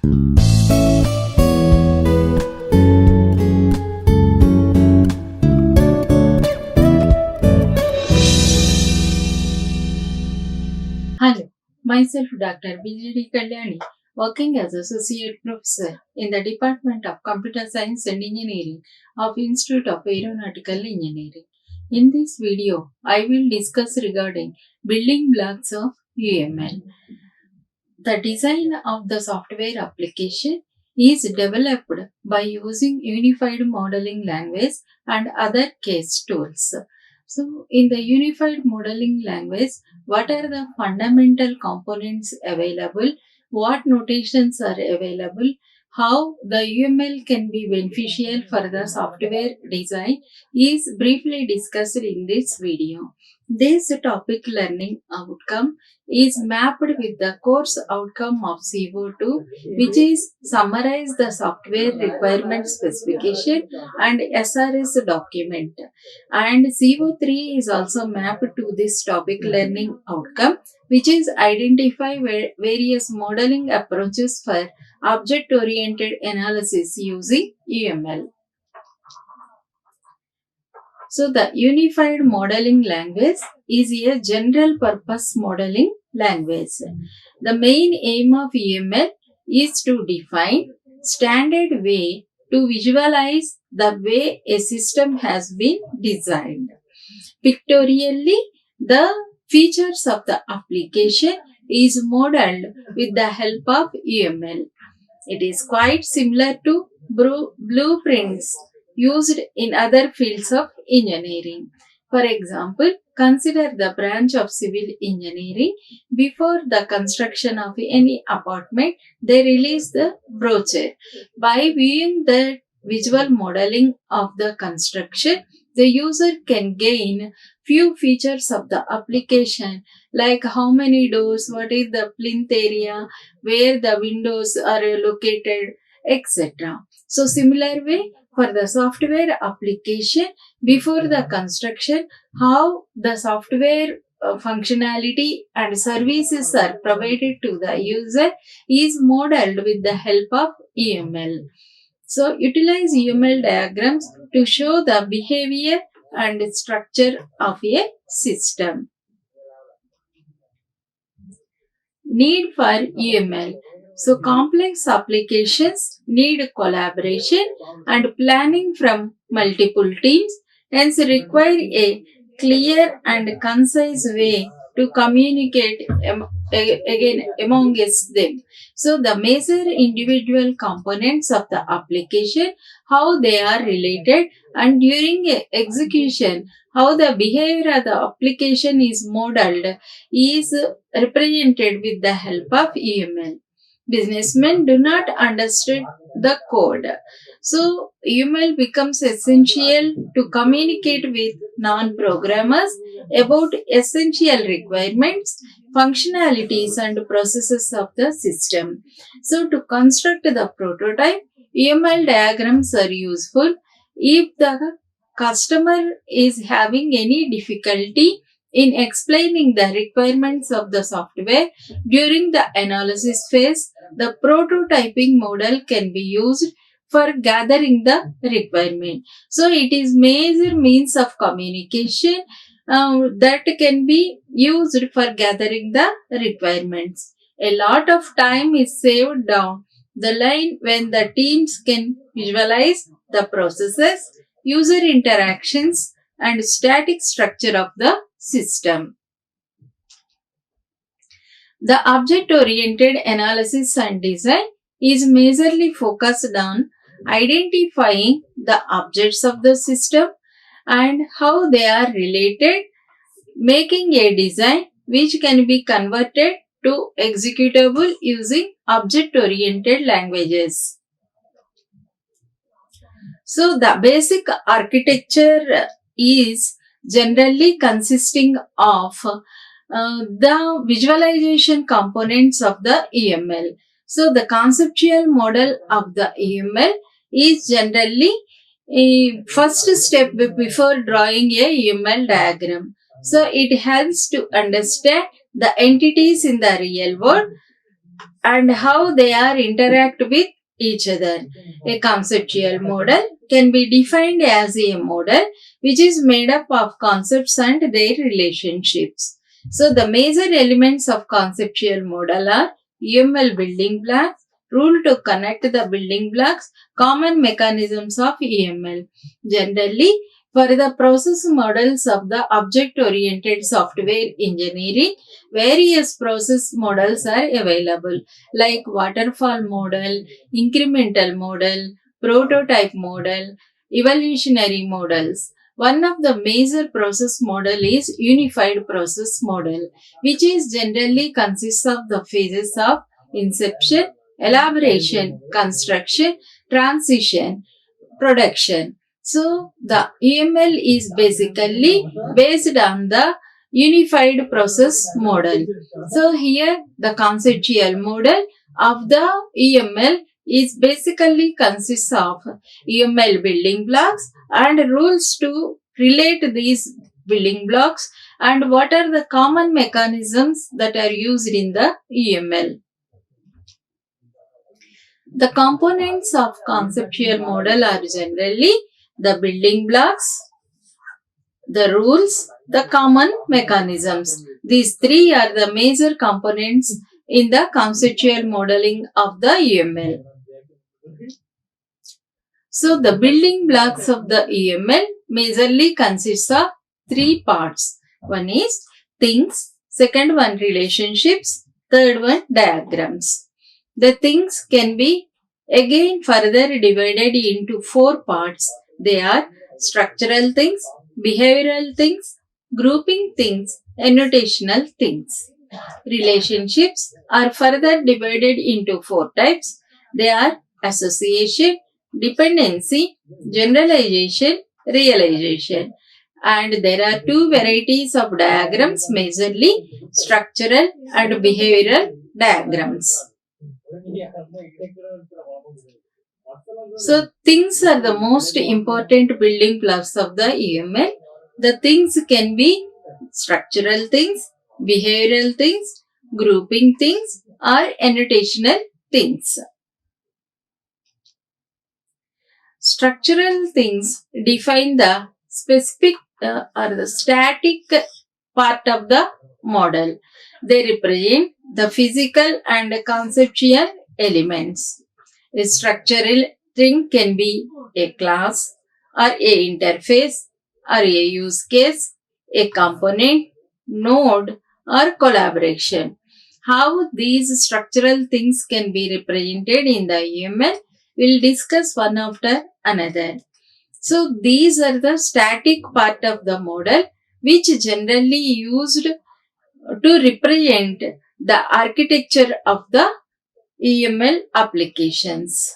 Hello, myself Dr. B.J.D. Kalyani, working as Associate Professor in the Department of Computer Science and Engineering of Institute of Aeronautical Engineering. In this video, I will discuss regarding building blocks of UML. The design of the software application is developed by using Unified Modeling Language and other case tools. So, in the Unified Modeling Language, what are the fundamental components available, what notations are available, how the UML can be beneficial for the software design is briefly discussed in this video. This topic learning outcome is mapped with the course outcome of CO2, which is summarize the software requirement specification and SRS document. And CO3 is also mapped to this topic learning outcome, which is identify various modeling approaches for object-oriented analysis using UML. So the Unified Modeling Language is a general purpose modeling language. The main aim of UML is to define standard way to visualize the way a system has been designed. Pictorially, the features of the application is modeled with the help of UML. It is quite similar to blueprints used in other fields of engineering. For example, consider the branch of civil engineering. Before the construction of any apartment, they release the brochure. By viewing the visual modeling of the construction, the user can gain few features of the application like how many doors, what is the plinth area, where the windows are located, etc. So similar way, for the software application, before the construction, how the software functionality and services are provided to the user is modeled with the help of UML. So utilize UML diagrams to show the behavior and structure of a system. Need for UML. So complex applications need collaboration and planning from multiple teams, hence require a clear and concise way to communicate amongst them. So the major individual components of the application, how they are related, and during execution, how the behavior of the application is modeled is represented with the help of UML. Businessmen do not understand the code. So, UML becomes essential to communicate with non-programmers about essential requirements, functionalities and processes of the system. So, to construct the prototype, UML diagrams are useful if the customer is having any difficulty in explaining the requirements of the software during the analysis phase. The prototyping model can be used for gathering the requirement. So it is major means of communication that can be used for gathering the requirements. A lot of time is saved down the line when the teams can visualize the processes, user interactions and static structure of the system. The object-oriented analysis and design is majorly focused on identifying the objects of the system and how they are related, making a design which can be converted to executable using object-oriented languages. So the basic architecture is generally consisting of the visualization components of the UML. So the conceptual model of the UML is generally a first step before drawing a UML diagram. So it helps to understand the entities in the real world and how they are interact with each other. A conceptual model can be defined as a model which is made up of concepts and their relationships. So the major elements of conceptual model are UML building blocks, rule to connect the building blocks, common mechanisms of UML. Generally, for the process models of the object-oriented software engineering, various process models are available like waterfall model, incremental model, prototype model, evolutionary models. One of the major process model is unified process model, which is generally consists of the phases of inception, elaboration, construction, transition, production. So the UML is basically based on the unified process model. So here the conceptual model of the UML is basically consists of UML building blocks and rules to relate these building blocks and what are the common mechanisms that are used in the UML. The components of conceptual model are generally the building blocks, the rules, the common mechanisms. These three are the major components in the conceptual modeling of the UML. So the building blocks of the UML majorly consists of three parts. One is things, second one relationships, third one diagrams. The things can be again further divided into four parts. They are structural things, behavioral things, grouping things, annotational things. Relationships are further divided into four types. They are association, dependency, generalization, realization. And there are two varieties of diagrams, majorly structural and behavioral diagrams. So things are the most important building blocks of the UML. The things can be structural things, behavioral things, grouping things, or annotational things. Structural things define the specific or the static part of the model. They represent the physical and conceptual elements. A structural thing can be a class or a interface or a use case, a component, node or collaboration. How these structural things can be represented in the UML, we'll discuss one after another. So these are the static part of the model which generally used to represent the architecture of the UML applications.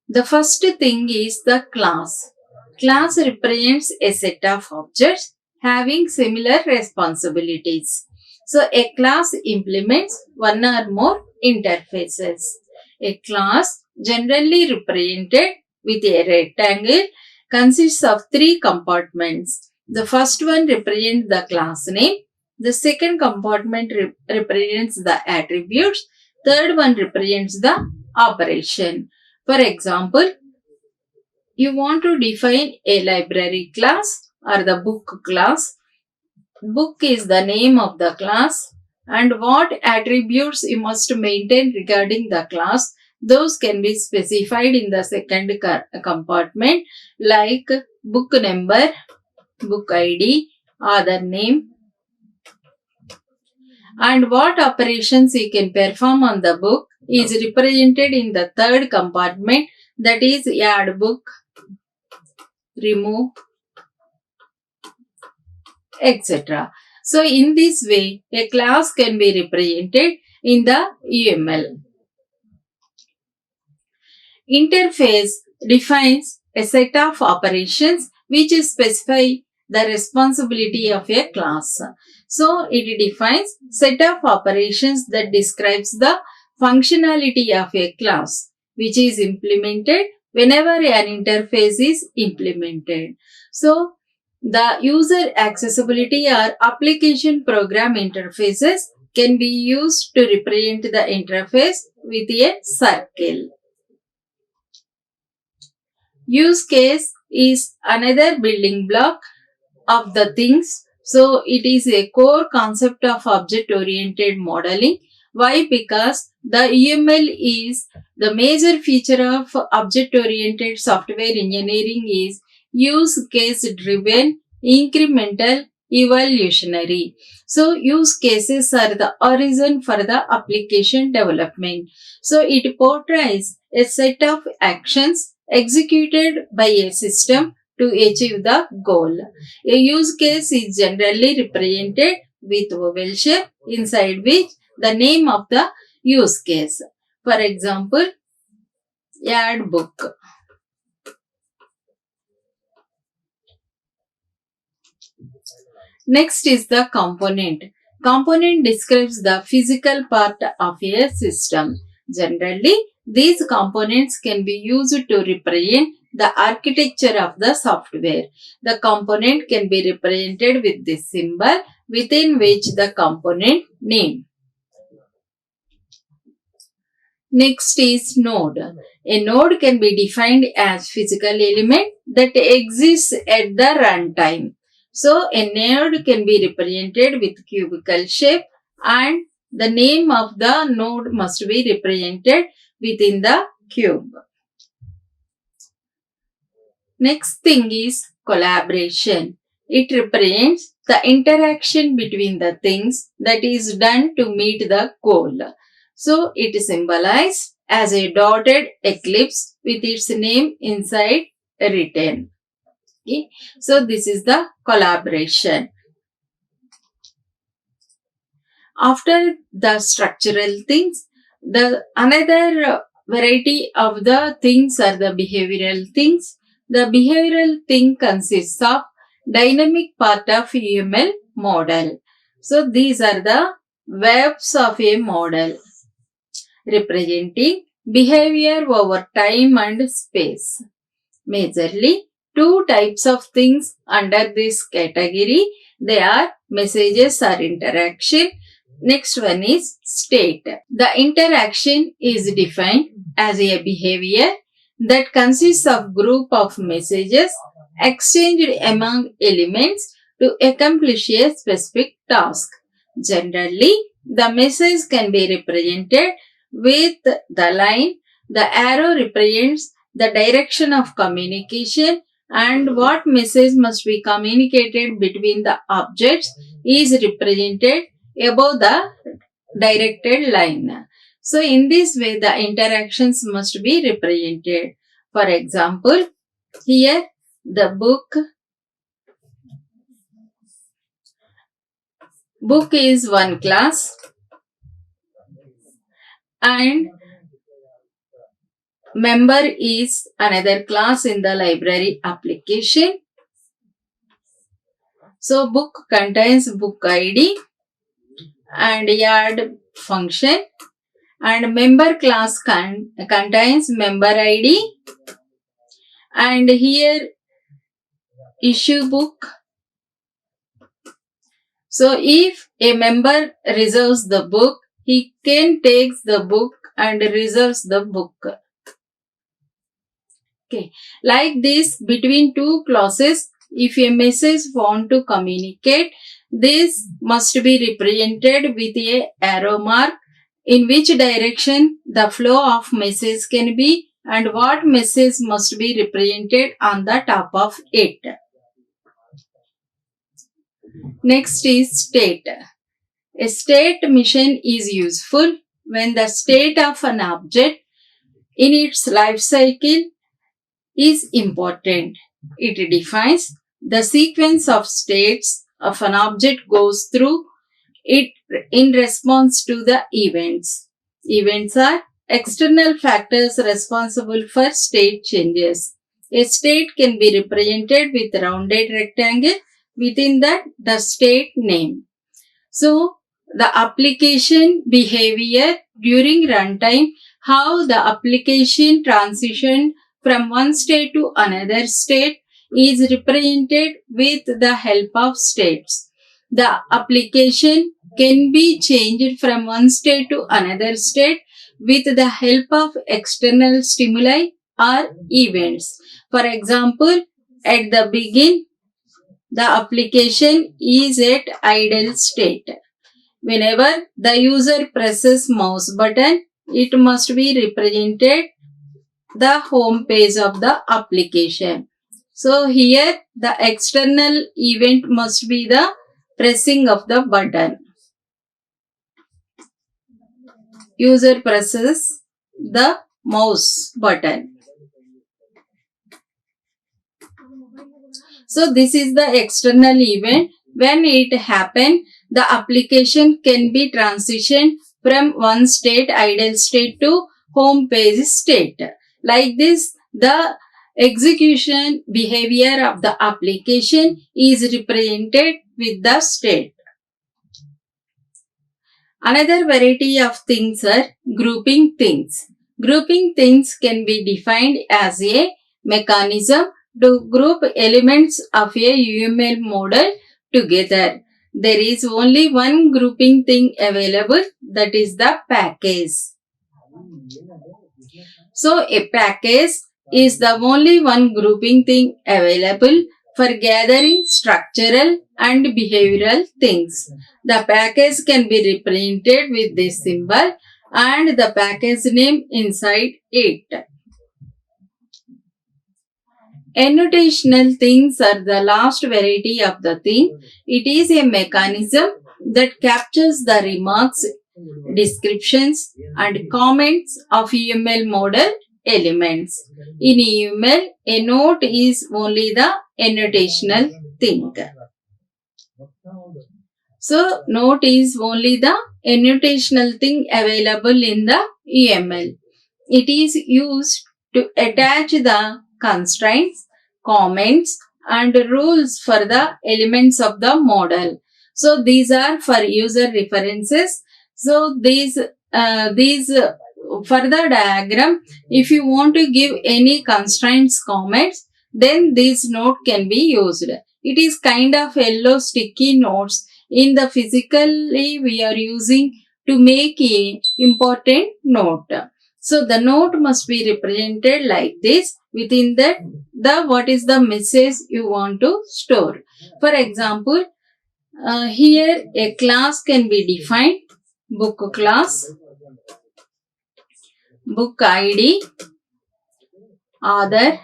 The first thing is the class. Class represents a set of objects having similar responsibilities. So a class implements one or more interfaces. A class, generally represented with a rectangle, consists of three compartments. The first one represents the class name. The second compartment represents the attributes. Third one represents the operation. For example, you want to define a library class or the book class. Book is the name of the class and what attributes you must maintain regarding the class, those can be specified in the second compartment like book number, book ID, author name, and what operations you can perform on the book is represented in the third compartment, that is add book, remove, etc. So in this way, a class can be represented in the UML. Interface defines a set of operations which specify the responsibility of a class. So it defines set of operations that describes the functionality of a class which is implemented whenever an interface is implemented. So the user accessibility or application program interfaces can be used to represent the interface with a circle. Use case is another building block of the things. So it is a core concept of object-oriented modeling. Why? Because the UML is the major feature of object-oriented software engineering is use case-driven, incremental, evolutionary. So use cases are the origin for the application development. So it portrays a set of actions executed by a system to achieve the goal. A use case is generally represented with oval shape inside which the name of the use case. For example, add book. Next is the component. Component describes the physical part of a system. Generally, these components can be used to represent the architecture of the software. The component can be represented with this symbol within which the component name. Next is node. A node can be defined as physical element that exists at the runtime. So a node can be represented with cubical shape and the name of the node must be represented within the cube. Next thing is collaboration. It represents the interaction between the things that is done to meet the goal. So it is symbolized as a dotted ellipse with its name inside written. Okay. So this is the collaboration. After the structural things, the another variety of the things are the behavioral things. The behavioral thing consists of dynamic part of UML model. So these are the webs of a model representing behavior over time and space. Majorly, two types of things under this category. They are messages or interaction. Next one is state. The interaction is defined as a behavior that consists of group of messages exchanged among elements to accomplish a specific task. Generally, the message can be represented with the line. The arrow represents the direction of communication and what message must be communicated between the objects is represented above the directed line. So in this way the interactions must be represented. For example, here the book is one class and member is another class in the library application. So book contains book ID and add function and member class contains member ID and here issue book. So if a member reserves the book, he can take the book and reserves the book. Okay, like this between two clauses, if a message want to communicate, this must be represented with a arrow mark in which direction the flow of message can be and what message must be represented on the top of it. Next is state. A state mission is useful when the state of an object in its life cycle is important. It defines the sequence of states of an object goes through it in response to the events. Events are external factors responsible for state changes. A state can be represented with rounded rectangle within that the state name. So the application behavior during runtime, how the application transition from one state to another state is represented with the help of states. The application can be changed from one state to another state with the help of external stimuli or events. For example, at the begin, the application is at idle state. Whenever the user presses mouse button, it must be represented the home page of the application. So here the external event must be the pressing of the button. User presses the mouse button. So this is the external event. When it happens, the application can be transitioned from one state, idle state, to home page state. Like this, the execution behavior of the application is represented with the state. Another variety of things are grouping things. Grouping things can be defined as a mechanism to group elements of a UML model together. There is only one grouping thing available, that is the package. So a package is the only one grouping thing available for gathering structural and behavioral things. The package can be represented with this symbol and the package name inside it. Annotational things are the last variety of the thing. It is a mechanism that captures the remarks, descriptions and comments of UML model elements. In UML, a note is only the annotational thing. So, note is only the annotational thing available in the UML. It is used to attach the constraints, comments and rules for the elements of the model. So, these are for user references. So, these for the diagram, if you want to give any constraints, comments, then this note can be used. It is kind of yellow sticky notes. In the physically, we are using to make a important note. So the note must be represented like this. Within that, what is the message you want to store. For example, here a class can be defined. Book class, book ID, author,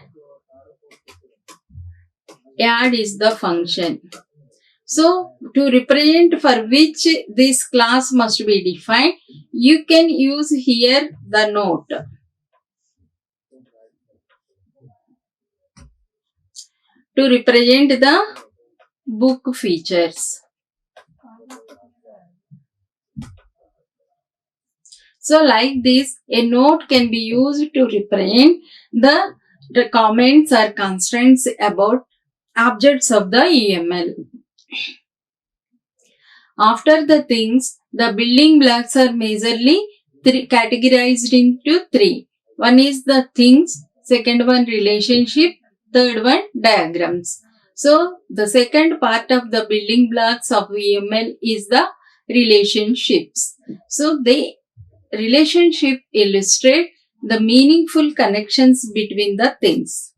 add is the function. So, to represent for which this class must be defined, you can use here the note. To represent the book features. So, like this, a note can be used to represent the comments or constraints about objects of the UML. After the things, the building blocks are majorly categorized into three. One is the things, second one relationship, third one diagrams. So, the second part of the building blocks of UML is the relationships. So, the relationship illustrate the meaningful connections between the things.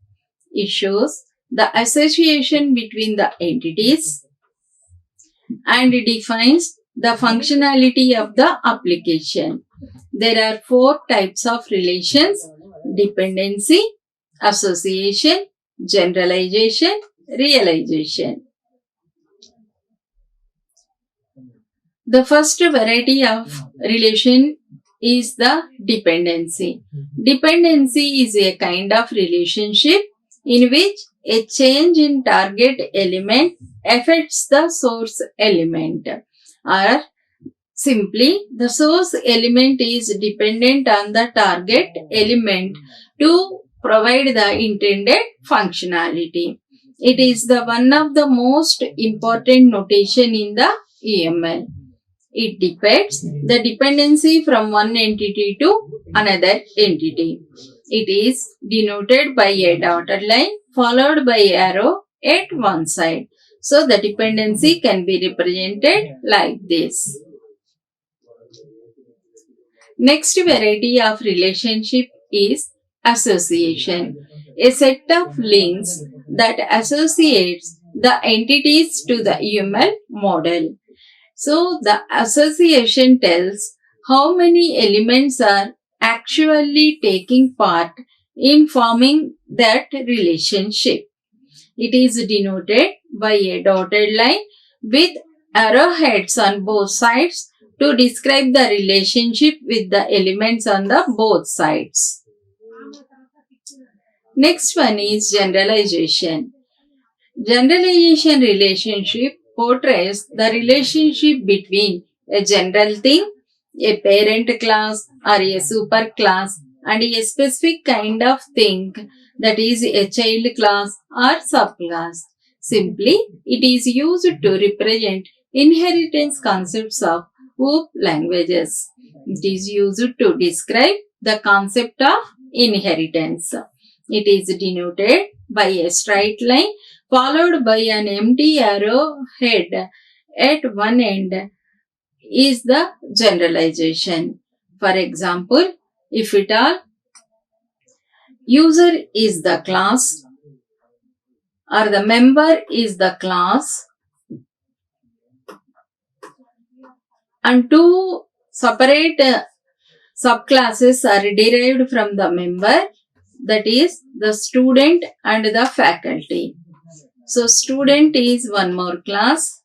It shows the association between the entities and defines the functionality of the application. There are four types of relations: dependency, association, generalization, realization. The first variety of relation is the dependency. Dependency is a kind of relationship in which a change in target element affects the source element, or simply the source element is dependent on the target element to provide the intended functionality. It is the one of the most important notation in the UML. It depicts the dependency from one entity to another entity. It is denoted by a dotted line followed by arrow at one side. So the dependency can be represented like this. Next variety of relationship is association, a set of links that associates the entities to the UML model. So the association tells how many elements are actually taking part in forming that relationship. It is denoted by a dotted line with arrowheads on both sides to describe the relationship with the elements on the both sides. Next one is generalization. Generalization relationship portrays the relationship between a general thing, a parent class or a superclass, and a specific kind of thing, that is a child class or subclass. Simply, it is used to represent inheritance concepts of OOP languages. It is used to describe the concept of inheritance. It is denoted by a straight line followed by an empty arrowhead at one end is the generalization. For example, if it all user is the class or the member is the class and two separate subclasses are derived from the member, that is the student and the faculty. So student is one more class,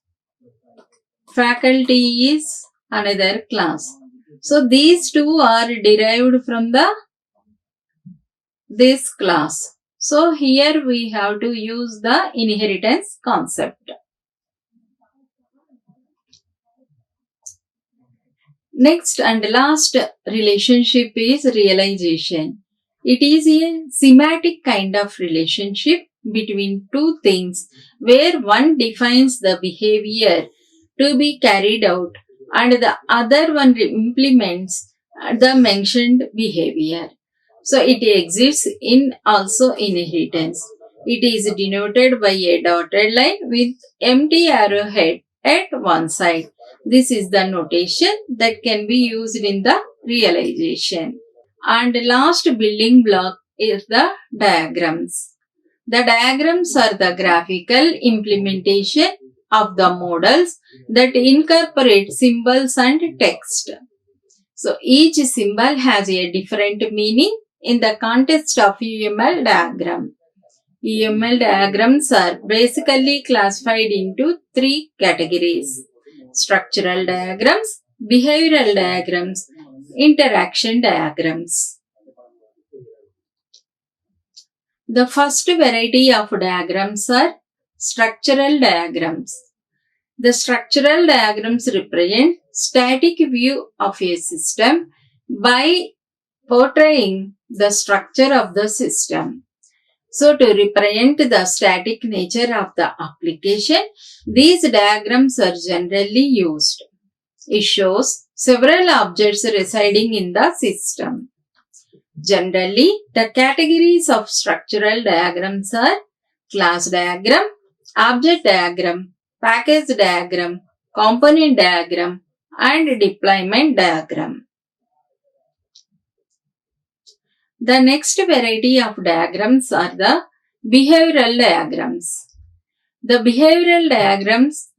faculty is another class. So these two are derived from this class. So here we have to use the inheritance concept. Next and last relationship is realization. It is a semantic kind of relationship between two things where one defines the behavior to be carried out and the other one implements the mentioned behavior. So it exists in also inheritance. It is denoted by a dotted line with empty arrowhead at one side. This is the notation that can be used in the realization. And last building block is the diagrams. The diagrams are the graphical implementation of the models that incorporate symbols and text. So each symbol has a different meaning in the context of UML diagram. UML diagrams are basically classified into three categories: structural diagrams, behavioral diagrams, interaction diagrams. The first variety of diagrams are structural diagrams. The structural diagrams represent static view of a system by portraying the structure of the system. So to represent the static nature of the application, these diagrams are generally used. It shows several objects residing in the system. Generally, the categories of structural diagrams are class diagram, object diagram, package diagram, component diagram, and deployment diagram. The next variety of diagrams are the behavioral diagrams. The behavioral diagrams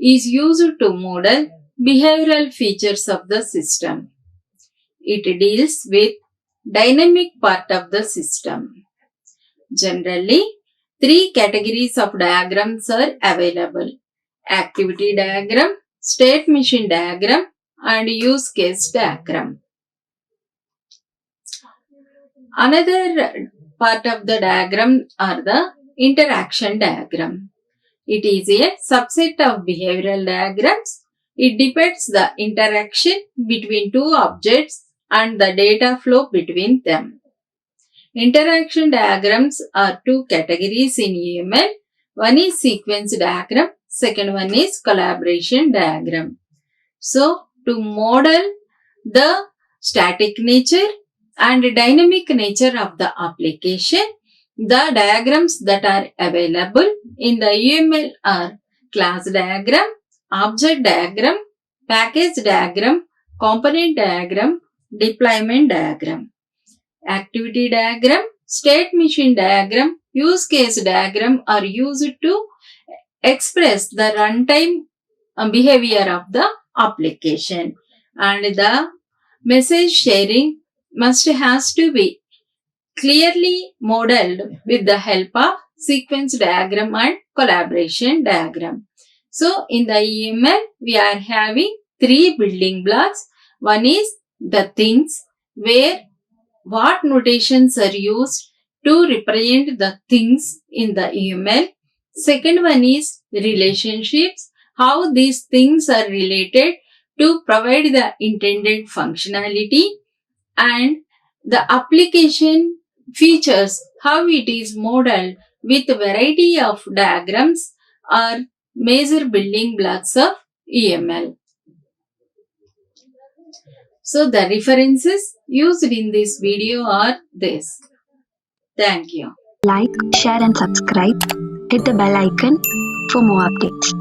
is used to model behavioral features of the system. It deals with dynamic part of the system. Generally, three categories of diagrams are available: activity diagram, state machine diagram, and use case diagram. Another part of the diagram are the interaction diagram. It is a subset of behavioral diagrams. It depicts the interaction between two objects and the data flow between them. Interaction diagrams are two categories in UML. One is sequence diagram, second one is collaboration diagram. So, to model the static nature and dynamic nature of the application, the diagrams that are available in the UML are class diagram, object diagram, package diagram, component diagram, deployment diagram. Activity diagram, state machine diagram, use case diagram are used to express the runtime behavior of the application, and the message sharing must has to be clearly modeled with the help of sequence diagram and collaboration diagram. So in the UML, we are having three building blocks. One is the things, where what notations are used to represent the things in the UML. Second one is relationships, how these things are related to provide the intended functionality, and the application features, how it is modeled with variety of diagrams or major building blocks of UML. So the references used in this video are this. Thank you. Like, share and subscribe. Hit the bell icon for more updates.